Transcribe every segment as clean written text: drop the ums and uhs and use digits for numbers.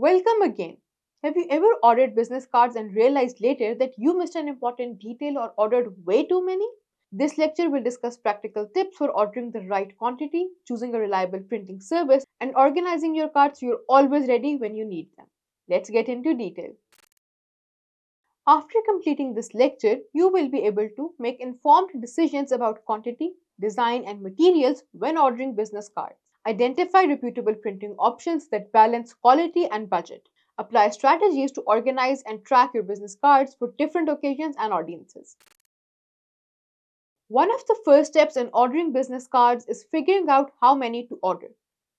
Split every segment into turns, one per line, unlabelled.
Welcome again. Have you ever ordered business cards and realized later that you missed an important detail or ordered way too many? This lecture will discuss practical tips for ordering the right quantity, choosing a reliable printing service, and organizing your cards so you're always ready when you need them. Let's get into detail. After completing this lecture, you will be able to make informed decisions about quantity, design, and materials when ordering business cards. Identify reputable printing options that balance quality and budget. Apply strategies to organize and track your business cards for different occasions and audiences. One of the first steps in ordering business cards is figuring out how many to order.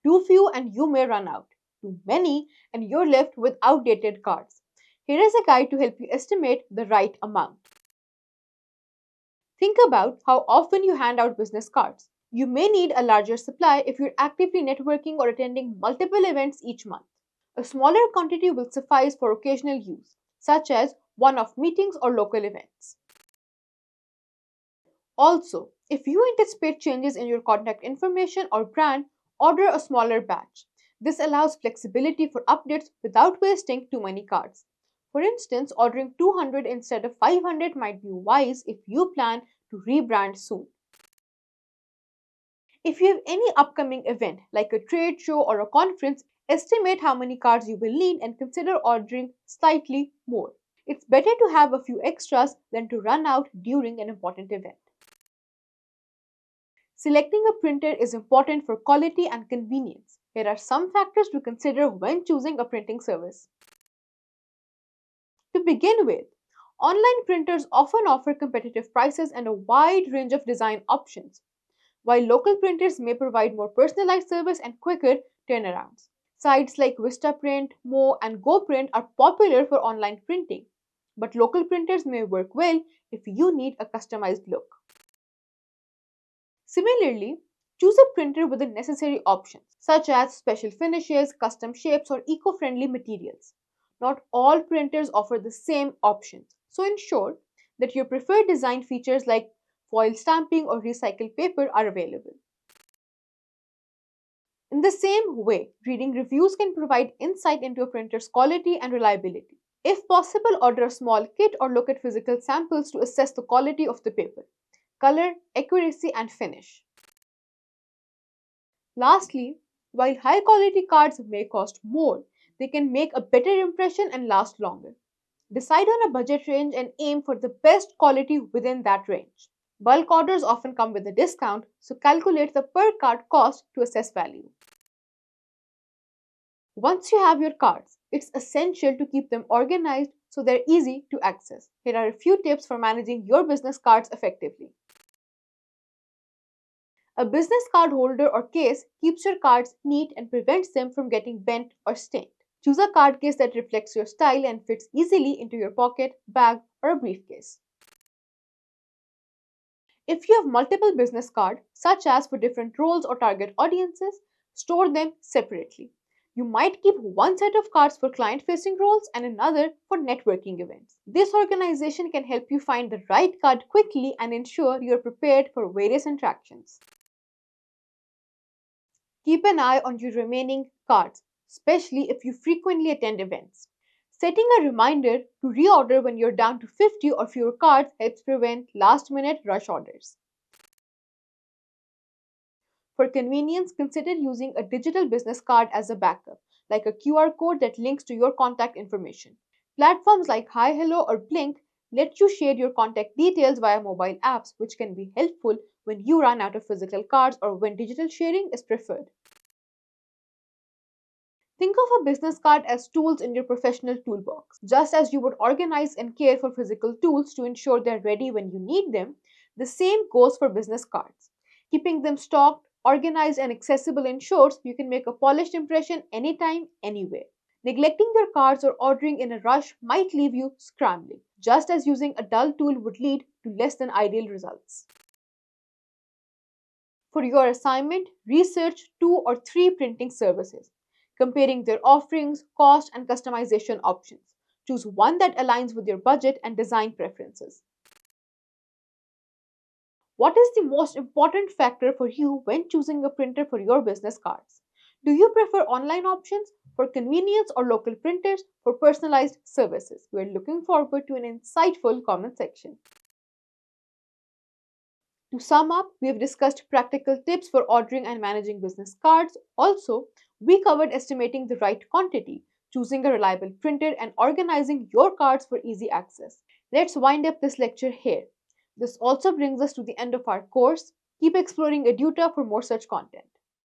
Too few and you may run out. Too many and you're left with outdated cards. Here is a guide to help you estimate the right amount. Think about how often you hand out business cards. You may need a larger supply if you're actively networking or attending multiple events each month. A smaller quantity will suffice for occasional use, such as one off meetings or local events. Also, if you anticipate changes in your contact information or brand, order a smaller batch. This allows flexibility for updates without wasting too many cards. For instance, ordering 200 instead of 500 might be wise if you plan to rebrand soon. If you have any upcoming event like a trade show or a conference, estimate how many cards you will need and consider ordering slightly more. It's better to have a few extras than to run out during an important event. Selecting a printer is important for quality and convenience. Here are some factors to consider when choosing a printing service. To begin with, online printers often offer competitive prices and a wide range of design options, while local printers may provide more personalized service and quicker turnarounds. Sites like Vistaprint, Mo, and GoPrint are popular for online printing, but local printers may work well if you need a customized look. Similarly, choose a printer with the necessary options, such as special finishes, custom shapes, or eco friendly materials. Not all printers offer the same options, so ensure that your preferred design features like foil stamping or recycled paper are available. In the same way, reading reviews can provide insight into a printer's quality and reliability. If possible, order a small kit or look at physical samples to assess the quality of the paper, color, accuracy, and finish. Lastly, while high quality cards may cost more, they can make a better impression and last longer. Decide on a budget range and aim for the best quality within that range. Bulk orders often come with a discount, so calculate the per card cost to assess value. Once you have your cards, it's essential to keep them organized so they're easy to access. Here are a few tips for managing your business cards effectively. A business card holder or case keeps your cards neat and prevents them from getting bent or stained. Choose a card case that reflects your style and fits easily into your pocket, bag, or a briefcase. If you have multiple business cards, such as for different roles or target audiences, store them separately. You might keep one set of cards for client facing roles and another for networking events. This organization can help you find the right card quickly and ensure you're prepared for various interactions. Keep an eye on your remaining cards, especially if you frequently attend events. Setting a reminder to reorder when you're down to 50 or fewer cards helps prevent last minute rush orders. For convenience, consider using a digital business card as a backup, like a QR code that links to your contact information. Platforms like Hi Hello or Blink let you share your contact details via mobile apps, which can be helpful when you run out of physical cards or when digital sharing is preferred. Think of a business card as tools in your professional toolbox. Just as you would organize and care for physical tools to ensure they're ready when you need them, the same goes for business cards. Keeping them stocked, organized, and accessible ensures you can make a polished impression anytime, anywhere. Neglecting your cards or ordering in a rush might leave you scrambling, just as using a dull tool would lead to less than ideal results. For your assignment, research 2 or 3 printing services, comparing their offerings, cost, and customization options. Choose one that aligns with your budget and design preferences. What is the most important factor for you when choosing a printer for your business cards? Do you prefer online options for convenience or local printers for personalized services? We're looking forward to an insightful comment section. To sum up, we have discussed practical tips for ordering and managing business cards. Also, we covered estimating the right quantity, choosing a reliable printer, and organizing your cards for easy access. Let's wind up this lecture here. This also brings us to the end of our course. Keep exploring Eduta for more such content.